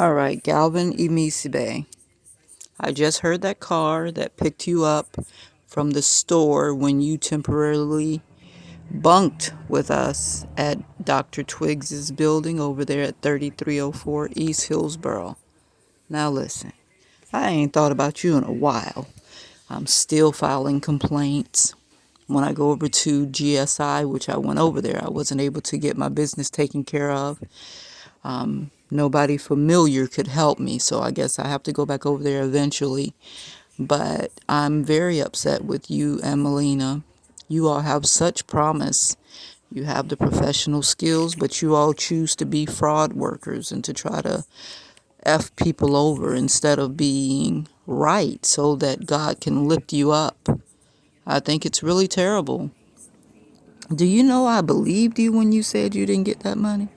All right, DearGalvinE1. I just heard that car that picked you up from the store when you temporarily bunked with us at Dr. Twiggs's building over there at 3304 East Hillsboro. Now listen, I ain't thought about you in a while. I'm still filing complaints. When I go over to GSI, which I went over there, I wasn't able to get my business taken care of. Nobody familiar could help me, so I guess I have to go back over there eventually. But I'm very upset with you and Melina. You all have such promise. You have the professional skills, but you all choose to be fraud workers and to try to F people over instead of being right so that God can lift you up. I think it's really terrible. Do you know I believed you when you said you didn't get that money?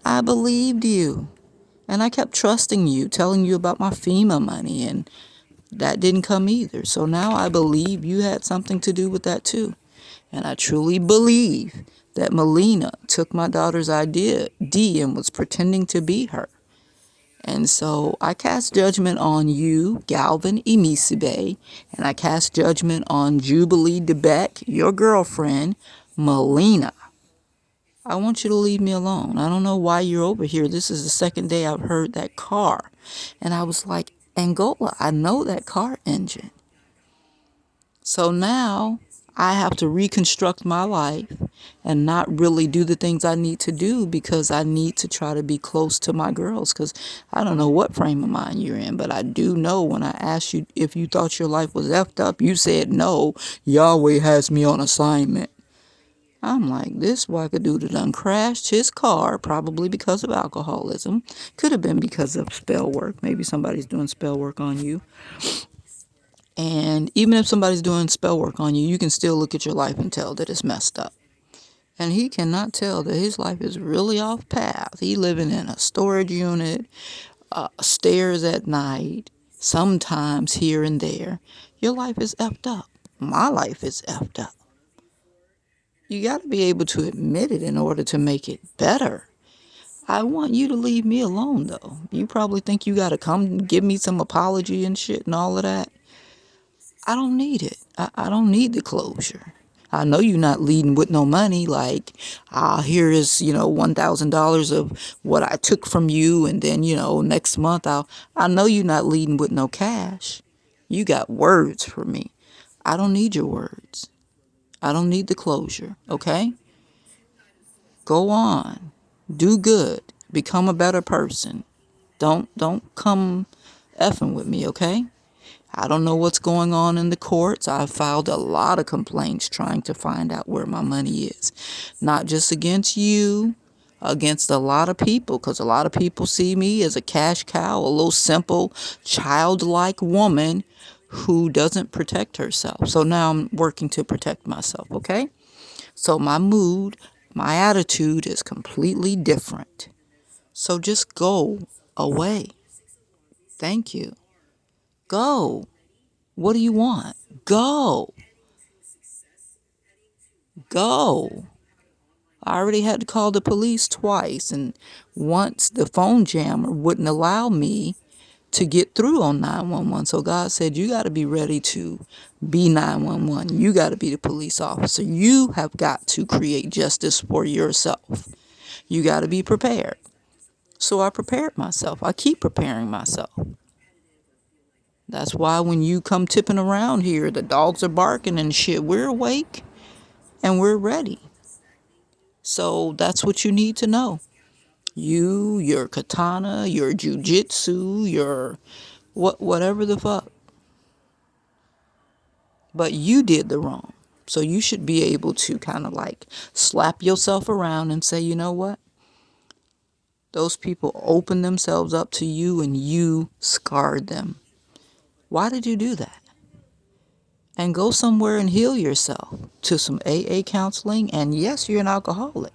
I believed you. And I kept trusting you, telling you about my FEMA money, and that didn't come either. So now I believe you had something to do with that too. And I truly believe that Melina took my daughter's ID and was pretending to be her. And so I cast judgment on you, Galvin Emisibe, and I cast judgment on Jubilee DeBeck, your girlfriend, Melina. I want you to leave me alone. I don't know why you're over here. This is the second day I've heard that car. And I was like, Angola, I know that car engine. So now I have to reconstruct my life and not really do the things I need to do because I need to try to be close to my girls, because I don't know what frame of mind you're in, but I do know when I asked you if you thought your life was effed up, you said no, Yahweh has me on assignment. I'm like, this wackadoodle done crashed his car, probably because of alcoholism. Could have been because of spell work. Maybe somebody's doing spell work on you. And even if somebody's doing spell work on you, you can still look at your life and tell that it's messed up. And he cannot tell that his life is really off path. He living in a storage unit, stairs at night, sometimes here and there. Your life is effed up. My life is effed up. You got to be able to admit it in order to make it better. I want you to leave me alone, though. You probably think you got to come give me some apology and shit and all of that. I don't need it. I don't need the closure. I know you're not leading with no money. Like, here is, $1,000 of what I took from you. And then, next month, I know you're not leading with no cash. You got words for me. I don't need your words. I don't need the closure, okay? Go on. Do good. Become a better person. Don't come effing with me, okay? I don't know what's going on in the courts. I've filed a lot of complaints trying to find out where my money is. Not just against you, against a lot of people, because a lot of people see me as a cash cow, a little simple, childlike woman who doesn't protect herself. So now I'm working to protect myself, okay? So my mood, my attitude is completely different. So just go away. Thank you. Go. What do you want? Go. Go. I already had to call the police twice, and once the phone jammer wouldn't allow me to get through on 911. So God said, you got to be ready to be 911. You got to be the police officer. You have got to create justice for yourself. You got to be prepared. So I prepared myself. I keep preparing myself. That's why when you come tipping around here, the dogs are barking and shit. We're awake and we're ready. So that's what you need to know. You, your katana, your jujitsu, your whatever the fuck. But you did the wrong. So you should be able to kind of like slap yourself around and say, you know what? Those people opened themselves up to you and you scarred them. Why did you do that? And go somewhere and heal yourself to some AA counseling. And yes, you're an alcoholic.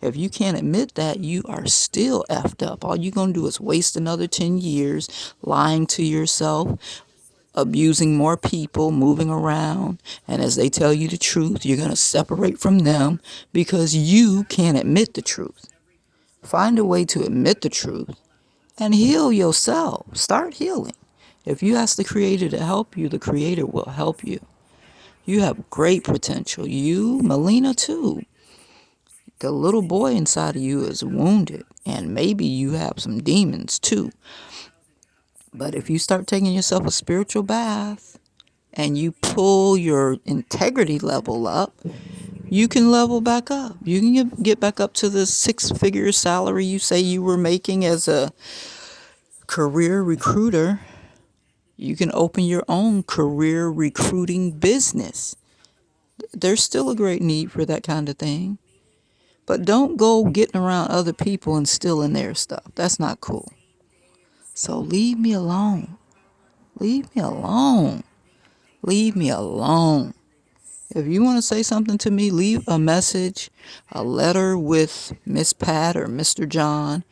If you can't admit that, you are still effed up. All you're going to do is waste another 10 years lying to yourself, abusing more people, moving around. And as they tell you the truth, you're going to separate from them because you can't admit the truth. Find a way to admit the truth and heal yourself. Start healing. If you ask the Creator to help you, the Creator will help you. You have great potential. You, Melina, too. The little boy inside of you is wounded, and maybe you have some demons, too. But if you start taking yourself a spiritual bath and you pull your integrity level up, you can level back up. You can get back up to the six-figure salary you say you were making as a career recruiter. You can open your own career recruiting business. There's still a great need for that kind of thing. But don't go getting around other people and stealing their stuff. That's not cool. So leave me alone. Leave me alone. Leave me alone. If you want to say something to me, leave a message, a letter with Miss Pat or Mr. John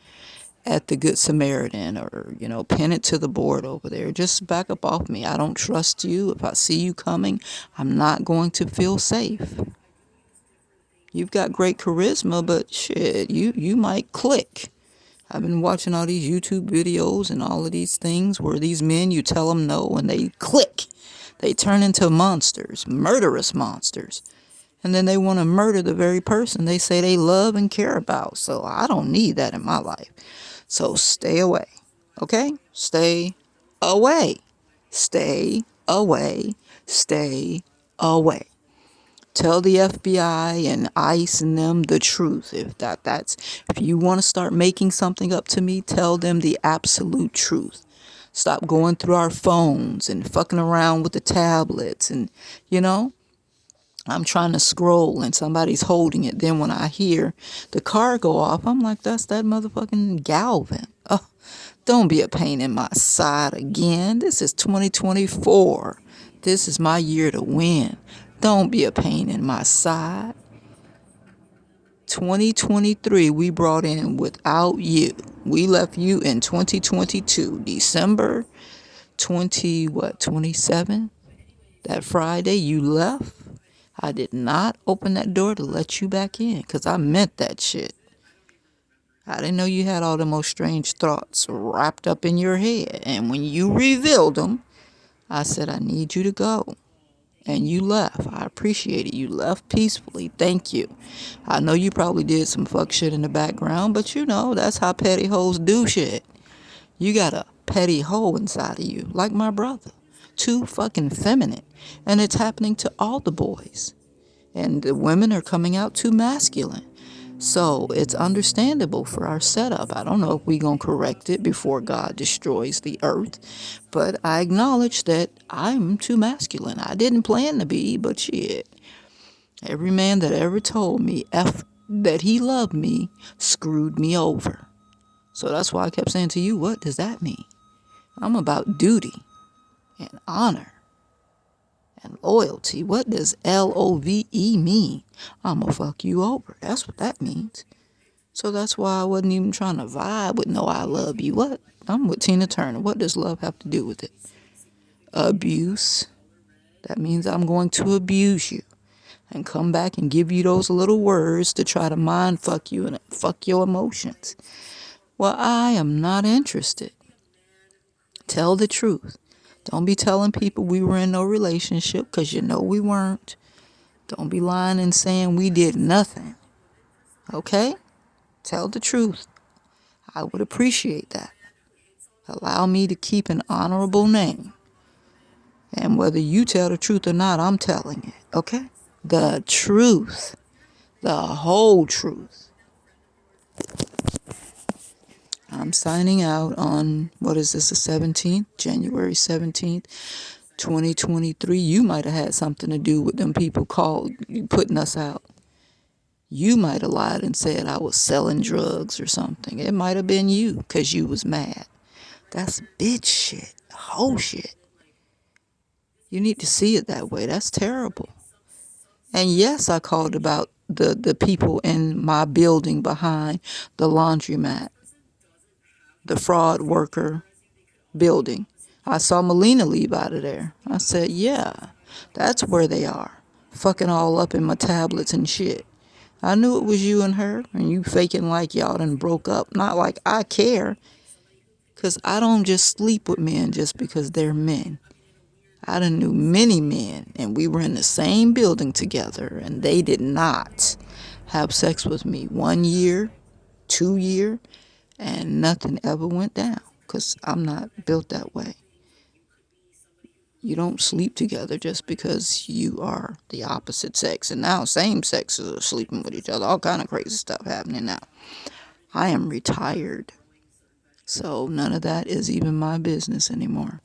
at the Good Samaritan, or, pin it to the board over there. Just back up off me. I don't trust you. If I see you coming, I'm not going to feel safe. You've got great charisma, but shit, you might click. I've been watching all these YouTube videos and all of these things where these men, you tell them no and they click. They turn into monsters, murderous monsters. And then they want to murder the very person they say they love and care about. So I don't need that in my life. So stay away. Okay? Stay away. Stay away. Stay away. Tell the FBI and ICE and them the truth. If you want to start making something up to me, tell them the absolute truth. Stop going through our phones and fucking around with the tablets and, I'm trying to scroll and somebody's holding it. Then when I hear the car go off, I'm like, that's that motherfucking Galvin. Oh, don't be a pain in my side again. This is 2024. This is my year to win. Don't be a pain in my side. 2023 we brought in without you. We left you in 2022, December 27? That Friday you left. I did not open that door to let you back in because I meant that shit. I didn't know you had all the most strange thoughts wrapped up in your head. And when you revealed them, I said, I need you to go. And you left. I appreciate it. You left peacefully. Thank you. I know you probably did some fuck shit in the background, but that's how petty hoes do shit. You got a petty hoe inside of you, like my brother. Too fucking feminine. And it's happening to all the boys. And the women are coming out too masculine. So it's understandable for our setup. I don't know if we're going to correct it before God destroys the earth. But I acknowledge that I'm too masculine. I didn't plan to be, but shit. Every man that ever told me that he loved me screwed me over. So that's why I kept saying to you, what does that mean? I'm about duty and honor and loyalty. What does LOVE mean? I'ma fuck you over. That's what that means. So that's why I wasn't even trying to vibe with no I love you. What? I'm with Tina Turner. What does love have to do with it? Abuse. That means I'm going to abuse you and come back and give you those little words to try to mind fuck you and fuck your emotions. Well, I am not interested. Tell the truth. Don't be telling people we were in no relationship because we weren't. Don't be lying and saying we did nothing. Okay? Tell the truth. I would appreciate that. Allow me to keep an honorable name. And whether you tell the truth or not, I'm telling it. Okay? The truth. The whole truth. I'm signing out on, what is this, the 17th? January 17th, 2023. You might have had something to do with them people putting us out. You might have lied and said I was selling drugs or something. It might have been you because you was mad. That's bitch shit. Whole shit. You need to see it that way. That's terrible. And yes, I called about the people in my building behind the laundromat. The fraud worker building. I saw Melina leave out of there. I said, yeah, that's where they are. Fucking all up in my tablets and shit. I knew it was you and her, and you faking like y'all done broke up. Not like I care. Because I don't just sleep with men just because they're men. I done knew many men, and we were in the same building together, and they did not have sex with me 1 year, 2 year, and nothing ever went down because I'm not built that way. You don't sleep together just because you are the opposite sex. And now same sexes are sleeping with each other. All kind of crazy stuff happening now. I am retired, so none of that is even my business anymore.